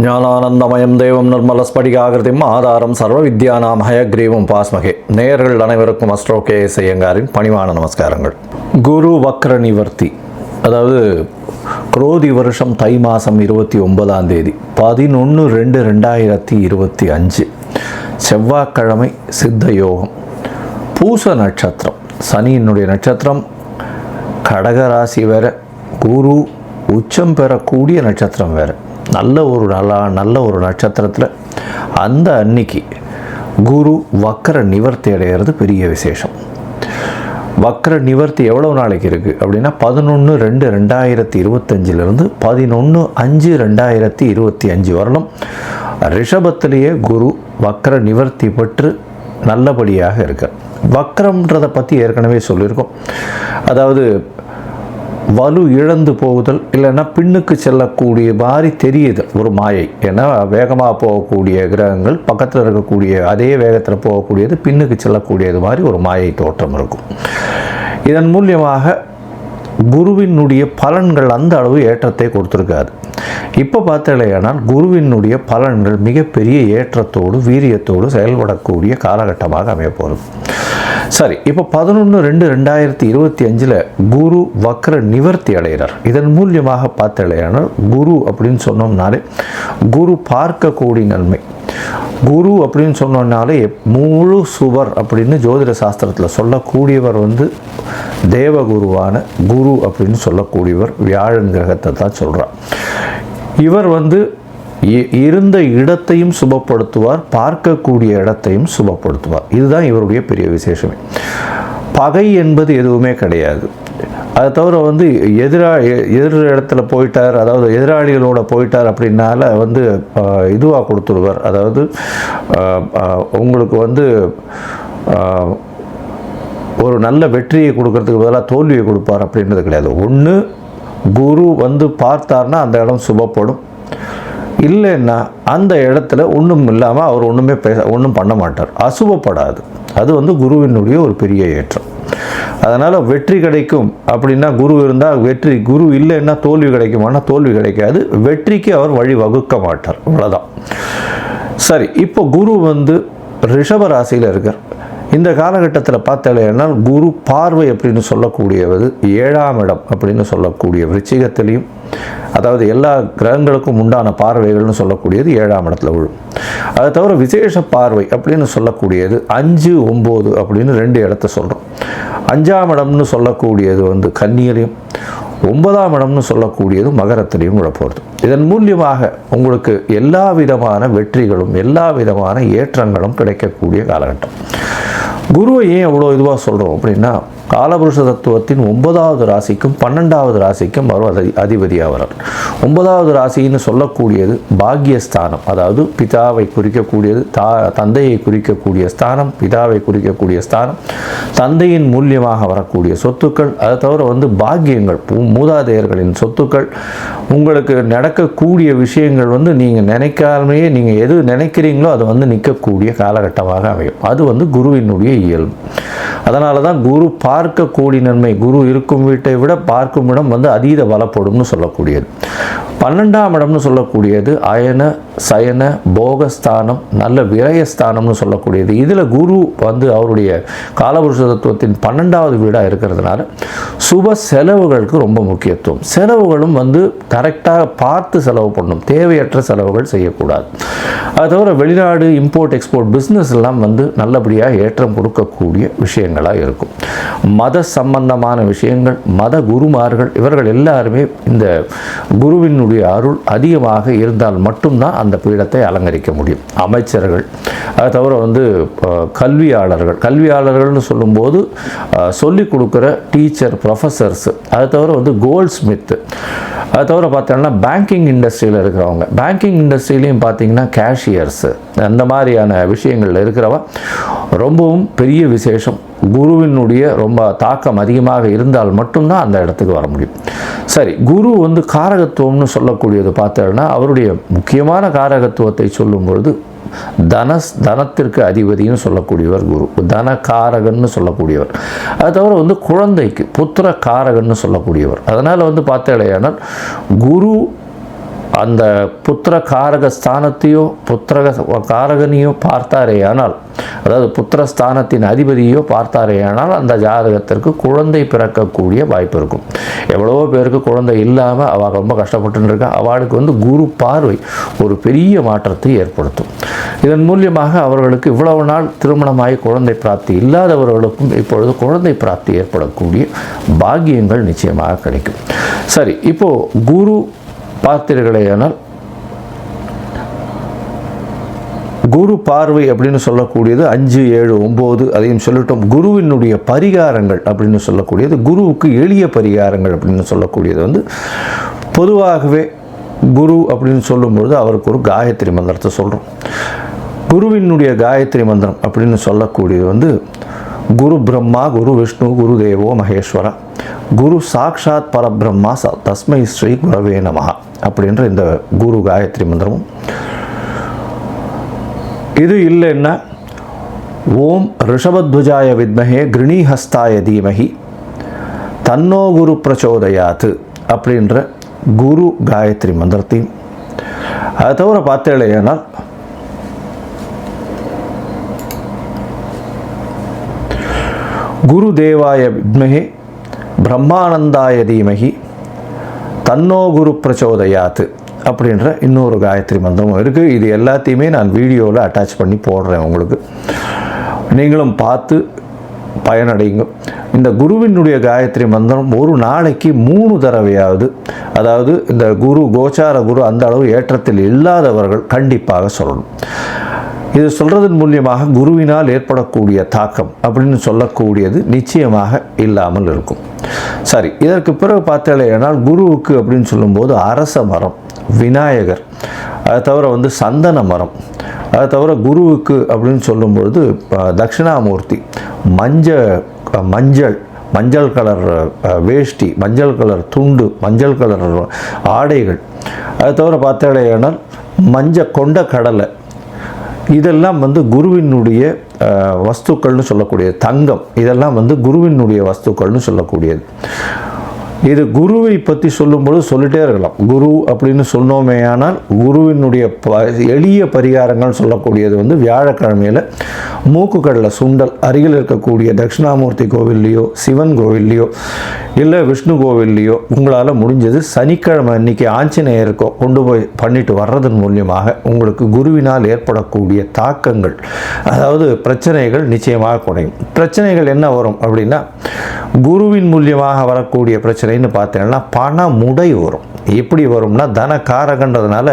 ஞானானந்தமயம் தேவம் நிர்மலஸ்படிகாகிருதிம் ஆதாரம் சர்வ வித்யானாம் ஹயக்ரீவம் பாஸ்மகே. நேயர்கள் அனைவருக்கும் அஸ்ட்ரோ கே.எஸ். ஐயங்காரின் பணிவான நமஸ்காரங்கள். குரு வக்ர நிவர்த்தி, அதாவது குரோதி வருஷம் தை மாதம் 29ஆம் தேதி 11/2/2025 செவ்வாய்க்கிழமை, சித்த யோகம், பூச நட்சத்திரம், சனியினுடைய நட்சத்திரம், கடகராசி வேற, குரு உச்சம் பெறக்கூடிய நட்சத்திரம் வேறு. நல்ல ஒரு நட்சத்திரத்தில் அந்த அன்னைக்கு குரு வக்ர நிவர்த்தி அடைகிறது பெரிய விசேஷம். வக்ர நிவர்த்தி எவ்வளோ நாளைக்கு இருக்குது அப்படின்னா 11/2/2025 11/5/2025 வரலும் ரிஷபத்திலேயே குரு வக்ர நிவர்த்தி பெற்று நல்லபடியாக இருக்கார். வக்ரம்ன்றதை பற்றி ஏற்கனவே சொல்லியிருக்கோம். அதாவது வலு இழந்து போகுதல், இல்லைன்னா பின்னுக்கு செல்லக்கூடிய மாதிரி தெரியுது ஒரு மாயை. ஏன்னா வேகமாக போகக்கூடிய கிரகங்கள் பக்கத்தில் இருக்கக்கூடிய அதே வேகத்தில் போகக்கூடியது பின்னுக்கு செல்லக்கூடியது மாதிரி ஒரு மாயை தோற்றம் இருக்கும். இதன் மூலியமாக குருவினுடைய பலன்கள் அந்த அளவு ஏற்றத்தை கொடுத்துருக்காது. இப்போ பார்த்தலையானால் குருவினுடைய பலன்கள் மிகப்பெரிய ஏற்றத்தோடு வீரியத்தோடு செயல்படக்கூடிய காலகட்டமாக அமையப்போகிறது. சரி, இப்போ 11/2/2025 குரு வக்ர நிவர்த்தி அடைகிறார். இதன் மூலியமாக பார்த்தலையானால் குரு அப்படின்னு சொன்னோம்னாலே குரு பார்க்கக்கூடிய நன்மை. குரு அப்படின்னு சொன்னோம்னாலே முழு சுவர் அப்படின்னு ஜோதிட சாஸ்திரத்தில் சொல்லக்கூடியவர் தேவகுருவான குரு அப்படின்னு சொல்லக்கூடியவர் வியாழன் கிரகத்தை தான் சொல்கிறார். இவர் இருந்த இடத்தையும் சுபப்படுத்துவார், பார்க்கக்கூடிய இடத்தையும் சுபப்படுத்துவார். இதுதான் இவருடைய பெரிய விசேஷமே. பகை என்பது எதுவுமே கிடையாது. அதை தவிர எதிர் இடத்துல போயிட்டார், அதாவது எதிராளிகளோட போயிட்டார் அப்படின்னால இதுவாக கொடுத்துருவார். அதாவது உங்களுக்கு ஒரு நல்ல வெற்றியை கொடுக்கறதுக்கு பதிலாக தோல்வியை கொடுப்பார் அப்படின்றது கிடையாது. ஒன்று குரு பார்த்தார்னா அந்த இடம் சுபப்படும், இல்லைன்னா அந்த இடத்துல ஒன்றும் இல்லாமல் அவர் ஒன்றும் பண்ண மாட்டார், அசுபப்படாது. அது குருவினுடைய ஒரு பெரிய ஏற்றம். அதனால் வெற்றி கிடைக்கும் அப்படின்னா குரு இருந்தால் வெற்றி, குரு இல்லைன்னா தோல்வி கிடைக்குமானா தோல்வி கிடைக்காது. வெற்றிக்கு அவர் வழி வகுக்க மாட்டார், அவ்வளோதான். சரி, இப்போ குரு ரிஷப ராசியில் இருக்கார். இந்த காலகட்டத்தில் பார்த்தாலேன்னா குரு பார்வை அப்படின்னு சொல்லக்கூடியது 7ஆம் இடம் அப்படின்னு சொல்லக்கூடிய விருச்சிகத்திலையும், அதாவது எல்லா கிரகங்களுக்கும் உண்டான பார்வைகள்னு சொல்லக்கூடியது 7ஆம் இடத்துல விழும். அதை தவிர விசேஷ பார்வை அப்படின்னு சொல்லக்கூடியது 5, 9 அப்படின்னு 2 இடத்த சொல்கிறோம். 5ஆம் இடம்னு சொல்லக்கூடியது கன்னியிலையும், 9ஆம் இடம்னு சொல்லக்கூடியது மகரத்திலையும் விழப்போகிறது. இதன் மூலியமாக உங்களுக்கு எல்லா விதமான வெற்றிகளும் எல்லா விதமான ஏற்றங்களும் கிடைக்கக்கூடிய காலகட்டம். குருவை ஏன் எவ்வளோ இதுவாக சொல்கிறோம் அப்படின்னா, காலபுருஷ தத்துவத்தின் 9வது ராசிக்கும் 12வது ராசிக்கும் அவர் அதிபதியாக வரார். 9வது ராசின்னு சொல்லக்கூடியது பாக்யஸ்தானம், அதாவது பிதாவை குறிக்கக்கூடியது, தந்தையை குறிக்கக்கூடிய ஸ்தானம், பிதாவை குறிக்கக்கூடிய ஸ்தானம், தந்தையின் மூலியமாக வரக்கூடிய சொத்துக்கள், அதை தவிர பாக்கியங்கள், மூதாதையர்களின் சொத்துக்கள், உங்களுக்கு நடக்கக்கூடிய விஷயங்கள் நீங்கள் நினைக்காமலே நீங்கள் எது நினைக்கிறீங்களோ அது நிற்கக்கூடிய காலகட்டமாக அமையும். அது குருவினுடைய இயல்பு. அதனால தான் குரு பார்க்கக்கூடிய நன்மை, குரு இருக்கும் வீட்டை விட பார்க்கும் இடம் அதீத பலப்படும்னு சொல்லக்கூடியது. 12ஆம் இடம்னு சொல்லக்கூடியது அயன சயன போகஸ்தானம், நல்ல விரயஸ்தானம்னு சொல்லக்கூடியது. இதில் குரு அவருடைய காலபுருஷ தத்துவத்தின் 12வது வீடாக இருக்கிறதுனால சுப செலவுகளுக்கு ரொம்ப முக்கியத்துவம். செலவுகளும் கரெக்டாக பார்த்து செலவு பண்ணணும், தேவையற்ற செலவுகள் செய்யக்கூடாது. அது தவிர வெளிநாடு இம்போர்ட் எக்ஸ்போர்ட் பிஸ்னஸ் எல்லாம் நல்லபடியாக ஏற்றம் கொடுக்கக்கூடிய விஷயங்களாக இருக்கும். மத சம்பந்தமான விஷயங்கள், மத குருமார்கள் இவர்கள் எல்லாருமே இந்த குருவினுடைய அருள் அதிகமாக இருந்தால் மட்டும்தான் அந்த பீடத்தை அலங்கரிக்க முடியும். அமைச்சர்கள், அதை தவிர கல்வியாளர்கள்னு சொல்லும்போது சொல்லிக் கொடுக்குற டீச்சர், ப்ரொஃபஸர்ஸ், அதை தவிர கோல்ட் ஸ்மித்து, அதை தவிர பார்த்தோம்னா பேங்கிங் இண்டஸ்ட்ரியில் இருக்கிறவங்க, பேங்கிங் இண்டஸ்ட்ரியிலையும் பார்த்தீங்கன்னா கேஷியர்ஸு, அந்த மாதிரியான விஷயங்களில் இருக்கிறவ ரொம்பவும் பெரிய விசேஷம். குருவினுடைய ரொம்ப தாக்கம் அதிகமாக இருந்தால் மட்டும்தான் அந்த இடத்துக்கு வர முடியும். சரி, குரு காரகத்துவம்னு சொல்லக்கூடியது பார்த்தோம்னா அவருடைய முக்கியமான காரகத்துவத்தை சொல்லும் பொழுது தனத்திற்கு அதிபதினு சொல்லக்கூடியவர் குரு, தனகாரகன்னு சொல்லக்கூடியவர். அது தவிர குழந்தைக்கு புத்திர காரகன்னு சொல்லக்கூடியவர். அதனால் பார்த்தேனால் குரு அந்த புத்திர காரக ஸ்தானத்தையோ காரகனையோ பார்த்தாரேயானால், அதாவது புத்திரஸ்தானத்தின் அதிபதியோ பார்த்தாரேயானால் அந்த ஜாதகத்திற்கு குழந்தை பிறக்கக்கூடிய வாய்ப்பு இருக்கும். எவ்வளவோ பேருக்கு குழந்தை இல்லாமல் அவள் ரொம்ப கஷ்டப்பட்டு இருக்கா. அவளுக்கு குரு பார்வை ஒரு பெரிய மாற்றத்தை ஏற்படுத்தும். இதன் மூலியமாக அவர்களுக்கு இவ்வளவு நாள் திருமணமாகி குழந்தை பிராப்தி இல்லாதவர்களுக்கும் இப்பொழுது குழந்தை பிராப்தி ஏற்படக்கூடிய பாக்கியங்கள் நிச்சயமாக கிடைக்கும். சரி, இப்போது குரு பார்த்தீர்களேயானால், குரு பார்வை அப்படின்னு சொல்லக்கூடியது 5, 7, 9 அதையும் சொல்லிட்டோம். குருவினுடைய பரிகாரங்கள் அப்படின்னு சொல்லக்கூடியது, குருவுக்கு எளிய பரிகாரங்கள் அப்படின்னு சொல்லக்கூடியது பொதுவாகவே குரு அப்படின்னு சொல்லும்பொழுது அவருக்கு ஒரு காயத்ரி மந்திரத்தை சொல்கிறோம். குருவினுடைய காயத்ரி மந்திரம் அப்படின்னு சொல்லக்கூடியது குரு பிரம்மா குரு விஷ்ணு குரு தேவோ மகேஸ்வரா குரு சாக்ஷாத் பரபிரம்மா தஸ்மை ஸ்ரீ குரவே நமஹ அப்படின்ற இந்த குரு காயத்ரி மந்திரமும், இது இல்லைன்னா ஓம் ரிஷபத்வஜாய வித்மஹே கிருணிஹஸ்தாய தீமஹி தன்னோ குரு பிரச்சோதயாத்து அப்படின்ற குரு காயத்ரி மந்திரத்தையும், அதை தவிர பார்த்தேனால் குரு தேவாய வித்மஹே பிரம்மானந்தாய தீமஹி தன்னோ குரு பிரச்சோதயாத்து அப்படின்ற இன்னொரு காயத்ரி மந்திரமும் இருக்குது. இது எல்லாத்தையுமே நான் வீடியோவில் அட்டாச் பண்ணி போடுறேன். உங்களுக்கு நீங்களும் பார்த்து பயனடைங்க. இந்த குருவினுடைய காயத்ரி மந்திரம் ஒரு நாளைக்கு 3 தடவையாவது, அதாவது இந்த குரு கோச்சார குரு அந்த அளவு ஏற்றத்தில் இல்லாதவர்கள் கண்டிப்பாக சொல்லணும். இது சொல்கிறதன் மூலியமாக குருவினால் ஏற்படக்கூடிய தாக்கம் அப்படின்னு சொல்லக்கூடியது நிச்சயமாக இல்லாமல் இருக்கும். சரி, இதற்கு பிறகு பார்த்தேனால் குருவுக்கு அப்படின்னு சொல்லும்போது அரச மரம், விநாயகர், அதை தவிர சந்தன மரம், அதை தவிர குருவுக்கு அப்படின்னு சொல்லும்பொழுது தட்சிணாமூர்த்தி, மஞ்சள் கலர் வேஷ்டி, மஞ்சள் கலர் துண்டு, மஞ்சள் கலர் ஆடைகள், அதை தவிர பார்த்தேனால் கொண்ட கடலை, இதெல்லாம் குருவினுடைய வஸ்துக்கள்னு சொல்லக்கூடியது. தங்கம், இதெல்லாம் குருவினுடைய வஸ்துக்கள்னு சொல்லக்கூடியது. இது குருவை பற்றி சொல்லும்பொழுது சொல்லிட்டே இருக்கலாம். குரு அப்படின்னு சொன்னோமே ஆனால் குருவினுடைய எளிய பரிகாரங்கள் சொல்லக்கூடியது வியாழக்கிழமையில் மூக்குக்கடலை சுண்டல் அருகில் இருக்கக்கூடிய தட்சிணாமூர்த்தி கோவில்லையோ சிவன் கோவில்லையோ இல்லை விஷ்ணு கோவில்லையோ உங்களால் முடிஞ்சது சனிக்கிழமை அன்னைக்கு ஆஞ்சநேயருக்கோ கொண்டு போய் பண்ணிட்டு வர்றதன் மூலியமாக உங்களுக்கு குருவினால் ஏற்படக்கூடிய தாக்கங்கள், அதாவது பிரச்சனைகள் நிச்சயமாக குறையும். பிரச்சனைகள் என்ன வரும் அப்படின்னா, குருவின் மூலியமாக வரக்கூடிய பிரச்சனைன்னு பார்த்தீங்கன்னா பண முடை வரும். எப்படி வரும்னா, தனக்காரகன்றதுனால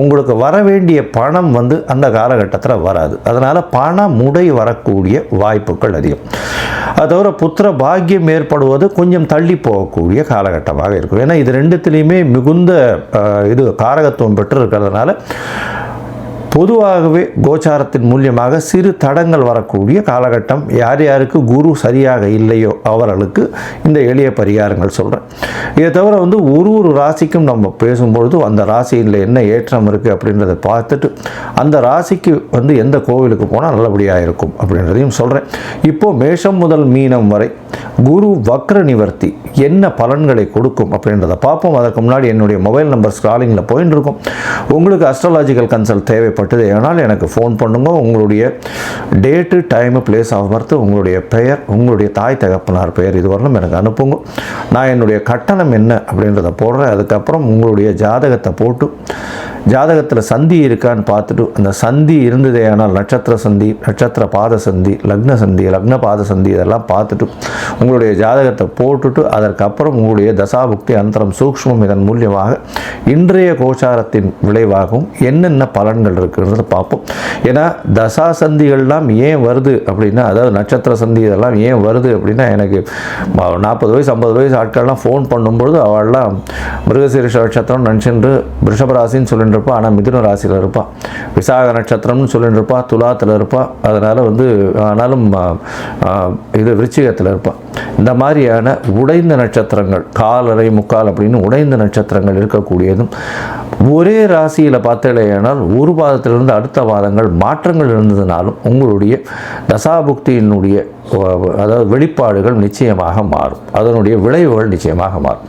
உங்களுக்கு வர வேண்டிய பணம் அந்த காலகட்டத்தில் வராது. அதனால் பண முடை வரக்கூடிய வாய்ப்புகள் அதிகம். அது தவிர புத்திர பாக்கியம் ஏற்படுவது கொஞ்சம் தள்ளி போகக்கூடிய காலகட்டமாக இருக்கும். ஏன்னா இது ரெண்டுத்திலையுமே மிகுந்த காரகத்துவம் பெற்று இருக்கிறதுனால பொதுவாகவே கோச்சாரத்தின் மூலியமாக சிறு தடங்கள் வரக்கூடிய காலகட்டம். யார் யாருக்கு குரு சரியாக இல்லையோ அவர்களுக்கு இந்த எளிய பரிகாரங்கள் சொல்கிறேன். இதை தவிர ஒரு ராசிக்கும் நம்ம பேசும்பொழுது அந்த ராசியில் என்ன ஏற்றம் இருக்குது அப்படின்றத பார்த்துட்டு அந்த ராசிக்கு எந்த கோவிலுக்கு போனால் நல்லபடியாக இருக்கும் அப்படின்றதையும் சொல்கிறேன். இப்போது மேஷம் முதல் மீனம் வரை குரு வக்ர நிவர்த்தி என்ன பலன்களை கொடுக்கும் அப்படின்றத பார்ப்போம். அதற்கு முன்னாடி என்னுடைய மொபைல் நம்பர் ஸ்க்ராலிங்கில் போயின்னு இருக்கும். உங்களுக்கு அஸ்ட்ராலாஜிக்கல் கன்சல்ட் தேவைப்பட்டது ஆனால் எனக்கு ஃபோன் பண்ணுங்க. உங்களுடைய date, time, place of birth, உங்களுடைய பெயர், உங்களுடைய தாய் தகப்பனார் பெயர் இது வரணும் எனக்கு அனுப்புங்க. நான் என்னுடைய கட்டணம் என்ன அப்படின்றத போடுறேன். அதுக்கப்புறம் உங்களுடைய ஜாதகத்தை போட்டு ஜாதகத்தில் சந்தி இருக்கான்னு பார்த்துட்டு, அந்த சந்தி இருந்ததே ஆனால் நட்சத்திர சந்தி, நட்சத்திர பாத சந்தி, லக்ன சந்தி, லக்ன பாத சந்தி இதெல்லாம் பார்த்துட்டு உங்களுடைய ஜாதகத்தை போட்டுட்டு அதற்கப்புறம் உங்களுடைய தசாபுக்தி அந்தரம் சூக்ஷ்மம் இதன் மூலியமாக இன்றைய கோச்சாரத்தின் விளைவாகவும் என்னென்ன பலன்கள் இருக்குன்றதை பார்ப்போம். ஏன்னா தசா சந்திகள்லாம் ஏன் வருது அப்படின்னா, அதாவது நட்சத்திர சந்தி இதெல்லாம் ஏன் வருது அப்படின்னா, எனக்கு 40 வயசு 50 வயசு ஆட்கள்லாம் ஃபோன் பண்ணும்பொழுது அவள்லாம் மிருகசீரிஷ நட்சத்திரம் நினச்சிட்டு ரிஷபராசின்னு சொல்லிட்டு இருப்பா, ஆனால் மிதுன ராசியில் இருப்பாள். விசாக நட்சத்திரம்னு சொல்லிட்டு இருப்பா, துலாத்தில் இருப்பாள். அதனால் ஆனாலும் இது விருச்சிகத்தில் இருப்பாள். இந்த மாதிரியான உடைந்த நட்சத்திரங்கள், காலரை முக்கால் அப்படின்னு உடைந்த நட்சத்திரங்கள் இருக்கக்கூடியதும் ஒரே ராசியில் பார்த்தேனால் ஒரு பாதத்திலிருந்து அடுத்த பாதங்கள் மாற்றங்கள் இருந்ததுனாலும் உங்களுடைய தசாபுக்தியினுடைய அதாவது வெளிப்பாடுகள் நிச்சயமாக மாறும், அதனுடைய விளைவுகள் நிச்சயமாக மாறும்.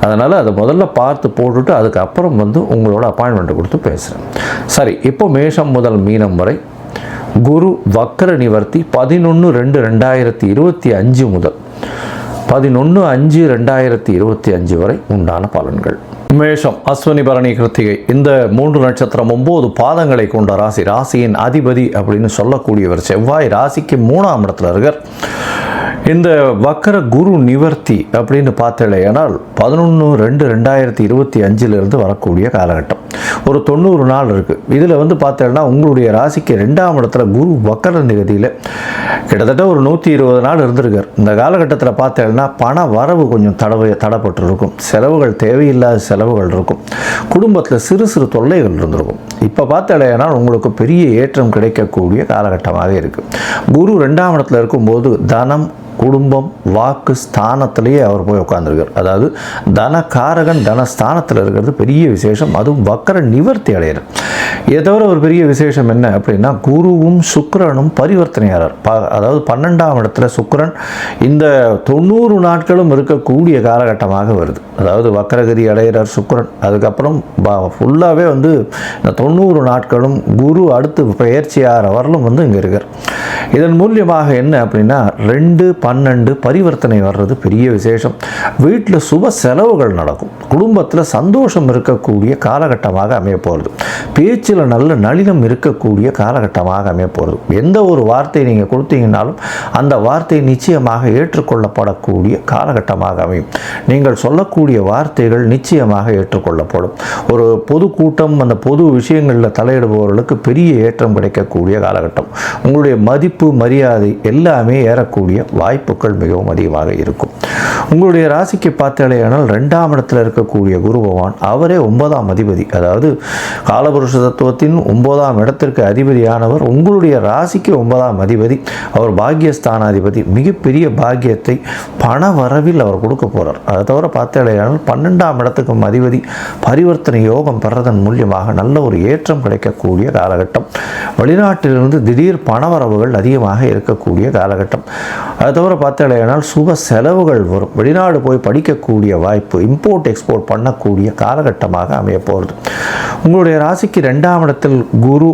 அதனால் அதை முதல்ல பார்த்து போட்டுட்டு அதுக்கப்புறம் உங்களோட அப்பாயின்மெண்ட் கொடுத்து பேசுகிறேன். சரி, இப்போ மேஷம் முதல் மீனம் வரை குரு வக்ர நிவர்த்தி 11/2/2025 முதல் 11/5/2025 வரை உண்டான பலன்கள். மேஷம், அஸ்வினி, பரணி, கிருத்திகை இந்த 3 நட்சத்திரம் 9 பாதங்களை கொண்ட ராசி. ராசியின் அதிபதி அப்படின்னு சொல்லக்கூடியவர் செவ்வாய் ராசிக்கு 3ஆம் இடத்துல இருக்கார். இந்த வக்கர குரு நிவர்த்தி அப்படின்னு பார்த்தேனால் 11/2/2025 வரக்கூடிய காலகட்டம். ஒரு 90 நாள் இருக்குது. இதில் பார்த்தேன்னா உங்களுடைய ராசிக்கு 2ஆம் இடத்துல குரு வக்கர நிகதியில் கிட்டத்தட்ட ஒரு 120 நாள் இருந்திருக்கார். இந்த காலகட்டத்தில் பார்த்தேன்னா பண வரவு கொஞ்சம் தடைப்பட்டு இருக்கும், செலவுகள் தேவையில்லாத செலவுகள் இருக்கும், குடும்பத்தில் சிறு சிறு தொல்லைகள் இருந்திருக்கும். இப்போ பார்த்தேன்னா உங்களுக்கு பெரிய ஏற்றம் கிடைக்கக்கூடிய காலகட்டமாக இருக்குது. குரு 2ஆம் இடத்துல இருக்கும்போது தனம், குடும்பம், வாக்கு ஸ்தானத்திலேயே அவர் போய் உட்கார்ந்துருக்கார். அதாவது தனகாரகன் தனஸ்தானத்தில் இருக்கிறது பெரிய விசேஷம். அதுவும் வக்கர நிவர்த்தி அடைகிறார். இதை தவிர ஒரு பெரிய விசேஷம் என்ன அப்படின்னா குருவும் சுக்கிரனும் பரிவர்த்தனையாளர். அதாவது 12ஆம் இடத்துல சுக்கிரன் இந்த 90 நாட்களும் இருக்கக்கூடிய காலகட்டமாக வருது. அதாவது வக்கரகதி அடைகிறார் சுக்கிரன். அதுக்கப்புறம் ஃபுல்லாகவே இந்த 90 நாட்களும் குரு அடுத்து பயிற்சியாகிற வரலும் இங்கே இருக்கார். இதன் மூலியமாக என்ன அப்படின்னா 2/12 பரிவர்த்தனை வர்றது பெரிய விசேஷம். வீட்டில் சுப செலவுகள் நடக்கும், குடும்பத்தில் சந்தோஷம் இருக்கக்கூடிய காலகட்டமாக அமைய போகிறது, பேச்சில் நல்ல நளினம் இருக்கக்கூடிய காலகட்டமாக அமைய போகிறது. எந்த ஒரு வார்த்தை நீங்கள் கொடுத்தீங்கன்னாலும் அந்த வார்த்தை நிச்சயமாக ஏற்றுக்கொள்ளப்படக்கூடிய காலகட்டமாக அமையும். நீங்கள் சொல்லக்கூடிய வார்த்தைகள் நிச்சயமாக ஏற்றுக்கொள்ளப்படும். ஒரு பொது கூட்டம், அந்த பொது விஷயங்களில் தலையிடுபவர்களுக்கு பெரிய ஏற்றம் கிடைக்கக்கூடிய காலகட்டம். உங்களுடைய மதிப்பு, மரியாதை எல்லாமே ஏறக்கூடிய வாய்ப்புகள் மிகவும் அதிகமாக இருக்கும். உங்களுடைய ராசிக்கு பார்த்தேனால் 2ஆம் இடத்துல இருக்கக்கூடிய குரு பகவான் அவரே 9ஆம் அதிபதி. அதாவது காலபுருஷ தத்துவத்தின் 9ஆம் இடத்திற்கு அதிபதியானவர் உங்களுடைய ராசிக்கு 9ஆம் அதிபதி. அவர் பாக்கியஸ்தானாதிபதி. மிகப்பெரிய பாக்கியத்தை பண வரவில் அவர் கொடுக்க போகிறார். அதை தவிர பார்த்தேனால் 12ஆம் இடத்துக்கும் அதிபதி பரிவர்த்தனை யோகம் பெறதன் மூலியமாக நல்ல ஒரு ஏற்றம் கிடைக்கக்கூடிய காலகட்டம். வெளிநாட்டிலிருந்து திடீர் பணவரவுகள் அதிகமாக இருக்கக்கூடிய காலகட்டம். அதை தவிர பார்த்தேனால் சுப செலவுகள் வரும். வெளிநாடு போய் படிக்கக்கூடிய வாய்ப்பு, இம்போர்ட் எக்ஸ்போர்ட் பண்ணக்கூடிய காலகட்டமாக அமைய போகிறது. உங்களுடைய ராசிக்கு 2ஆம் இடத்தில் குரு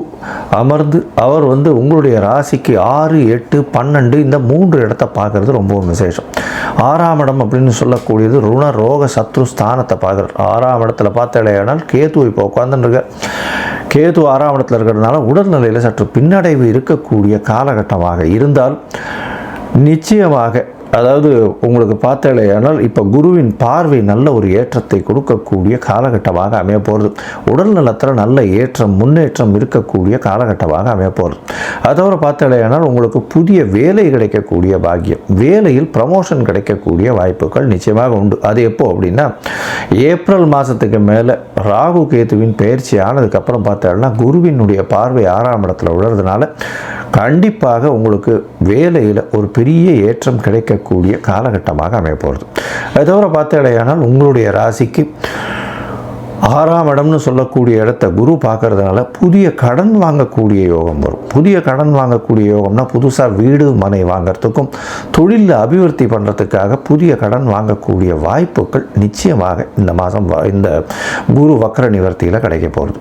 அமர்ந்து அவர் உங்களுடைய ராசிக்கு 6, 8, 12 இந்த 3 இடத்தை பார்க்கறது ரொம்பவும் விசேஷம். 6ஆம் இடம் அப்படின்னு சொல்லக்கூடியது ருண ரோக சத்ரு ஸ்தானத்தை பார்க்குறார். 6ஆம் இடத்துல பார்த்தேனால் கேது இப்போ உட்காந்துருக்க. கேது 6ஆம் இடத்துல இருக்கிறதுனால உடல்நிலையில் சற்று பின்னடைவு இருக்கக்கூடிய காலகட்டமாக இருந்தால் நிச்சயமாக, அதாவது உங்களுக்கு பார்த்தேனால் இப்போ குருவின் பார்வை நல்ல ஒரு ஏற்றத்தை கொடுக்கக்கூடிய காலகட்டமாக அமைய போகிறது. உடல் நலத்தில் நல்ல ஏற்றம், முன்னேற்றம் இருக்கக்கூடிய காலகட்டமாக அமைய போகிறது. அதோட பார்த்தேனால் உங்களுக்கு புதிய வேலை கிடைக்கக்கூடிய பாக்கியம், வேலையில் ப்ரமோஷன் கிடைக்கக்கூடிய வாய்ப்புகள் நிச்சயமாக உண்டு. அது எப்போ அப்படின்னா ஏப்ரல் மாதத்துக்கு மேலே ராகு கேதுவின் பயிற்சி ஆனதுக்கப்புறம் பார்த்தேன்னா குருவினுடைய பார்வை 6ஆம் இடத்துல விழுறதுனால கண்டிப்பாக உங்களுக்கு வேலையில் ஒரு பெரிய ஏற்றம் கிடைக்கக்கூடிய காலகட்டமாக அமைய போகிறது. அது தவிர பார்த்தேனால் உங்களுடைய ராசிக்கு 6ஆம் இடம்னு சொல்லக்கூடிய இடத்த குரு பார்க்கறதுனால புதிய கடன் வாங்கக்கூடிய யோகம் வரும். புதிய கடன் வாங்கக்கூடிய யோகம்னா புதுசாக வீடு மனை வாங்கிறதுக்கும் தொழிலில் அபிவிருத்தி பண்ணுறதுக்காக புதிய கடன் வாங்கக்கூடிய வாய்ப்புகள் நிச்சயமாக இந்த மாதம் இந்த குரு வக்ர நிவர்த்தியில் கிடைக்க போகிறது.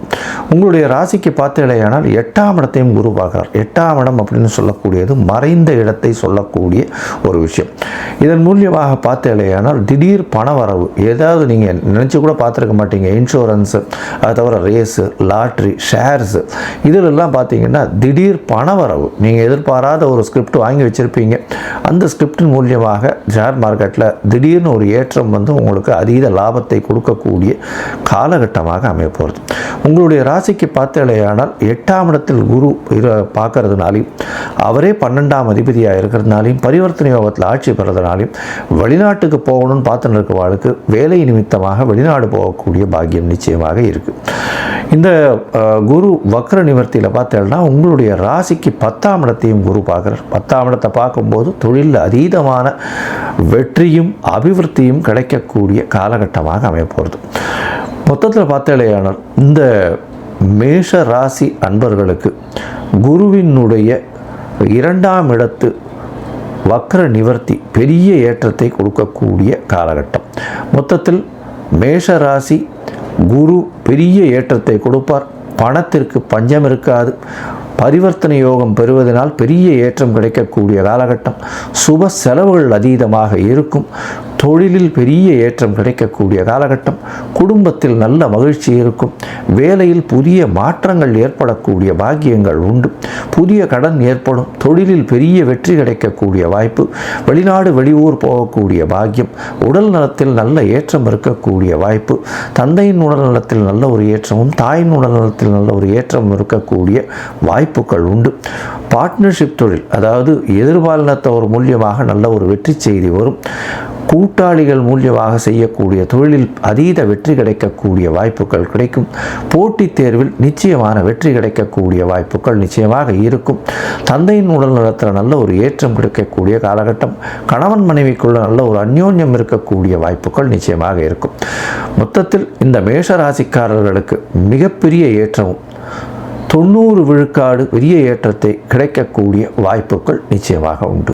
உங்களுடைய ராசிக்கு பார்த்தேனால் 8ஆம் இடத்தையும் குரு பார்க்குறார். 8ஆம் இடம் அப்படின்னு சொல்லக்கூடியது மறைந்த இடத்தை சொல்லக்கூடிய ஒரு விஷயம். இதன் மூலியமாக பார்த்தேனால் திடீர் பண வரவு, ஏதாவது நீங்கள் நினச்சி கூட பார்த்துருக்க மாட்டீங்க. இன்சூரன்ஸு, அது தவிர ரேஸு, லாட்ரி, ஷேர்ஸு இதிலெல்லாம் பார்த்தீங்கன்னா திடீர் பண வரவு. நீங்கள் எதிர்பாராத ஒரு ஸ்கிரிப்ட் வாங்கி வச்சுருப்பீங்க. அந்த ஸ்கிரிப்டின் மூலியமாக ஷேர் மார்க்கெட்டில் திடீர்னு ஒரு ஏற்றம் உங்களுக்கு அதீத லாபத்தை கொடுக்கக்கூடிய காலகட்டமாக அமைய போகிறது. உங்களுடைய ராசிக்கு பார்த்தேனால் 8ஆம் இடத்தில் குரு பார்க்கறதுனாலையும் அவரே 12ஆம் அதிபதியாக இருக்கிறதுனாலையும் பரிவர்த்தனை யோகத்தில் ஆட்சி பெறதுனாலையும் வெளிநாட்டுக்கு போகணும்னு பார்த்துன்னு இருக்கவாளுக்கு வேலை நிமித்தமாக வெளிநாடு போகக்கூடிய பாக்கியம் நிச்சயமாக இருக்குது. இந்த குரு வக்ர நிவர்த்தியில் பார்த்தேன்னா உங்களுடைய ராசிக்கு 10ஆம் இடத்தையும் குரு பார்க்குறார். 10ஆம் இடத்தை பார்க்கும்போது தொழிலில் அதீதமான வெற்றியும் அபிவிருத்தியும் கிடைக்கக்கூடிய காலகட்டமாக அமைய போகிறது. மொத்தத்தில் பார்த்தாலேயானால் இந்த மேஷ ராசி அன்பர்களுக்கு குருவினுடைய 2ஆம் இடத்து வக்ர நிவர்த்தி பெரிய ஏற்றத்தை கொடுக்கக்கூடிய காலகட்டம். மொத்தத்தில் மேஷ ராசி குரு பெரிய ஏற்றத்தை கொடுப்பார். பணத்திற்கு பஞ்சம் இருக்காது. பரிவர்த்தனை யோகம் பெறுவதனால் பெரிய ஏற்றம் கிடைக்கக்கூடிய காலகட்டம். சுப செலவுகள் அதீதமாக இருக்கும். தொழிலில் பெரிய ஏற்றம் கிடைக்கக்கூடிய காலகட்டம். குடும்பத்தில் நல்ல மகிழ்ச்சி இருக்கும். வேலையில் புதிய மாற்றங்கள் ஏற்படக்கூடிய பாக்கியங்கள் உண்டு. புதிய கடன் ஏற்படும். தொழிலில் பெரிய வெற்றி கிடைக்கக்கூடிய வாய்ப்பு. வெளிநாடு வெளியூர் போகக்கூடிய பாக்கியம். உடல் நலத்தில் நல்ல ஏற்றம் இருக்கக்கூடிய வாய்ப்பு. தந்தையின் உடல் நலத்தில் நல்ல ஒரு ஏற்றமும் தாயின் உடல் நலத்தில் நல்ல ஒரு ஏற்றமும் இருக்கக்கூடிய வாய்ப்புகள் உண்டு. பார்ட்னர்ஷிப் தொழில், அதாவது எதிர்பாலினத்தவர் மூலியமாக நல்ல ஒரு வெற்றி செய்தி வரும். கூட்டாளிகள் மூலியமாக செய்யக்கூடிய தொழிலில் அதீத வெற்றி கிடைக்கக்கூடிய வாய்ப்புகள் கிடைக்கும். போட்டித் தேர்வில் நிச்சயமான வெற்றி கிடைக்கக்கூடிய வாய்ப்புகள் நிச்சயமாக இருக்கும். தந்தையின் உடல் நலத்தில் நல்ல ஒரு ஏற்றம் கிடைக்கக்கூடிய காலகட்டம். கணவன் மனைவிக்குள்ள நல்ல ஒரு அந்யோன்யம் இருக்கக்கூடிய வாய்ப்புகள் நிச்சயமாக இருக்கும். மொத்தத்தில் இந்த மேஷராசிக்காரர்களுக்கு மிகப்பெரிய ஏற்றமும் 90 விழுக்காடு பெரிய ஏற்றத்தை கிடைக்கக்கூடிய வாய்ப்புகள் நிச்சயமாக உண்டு.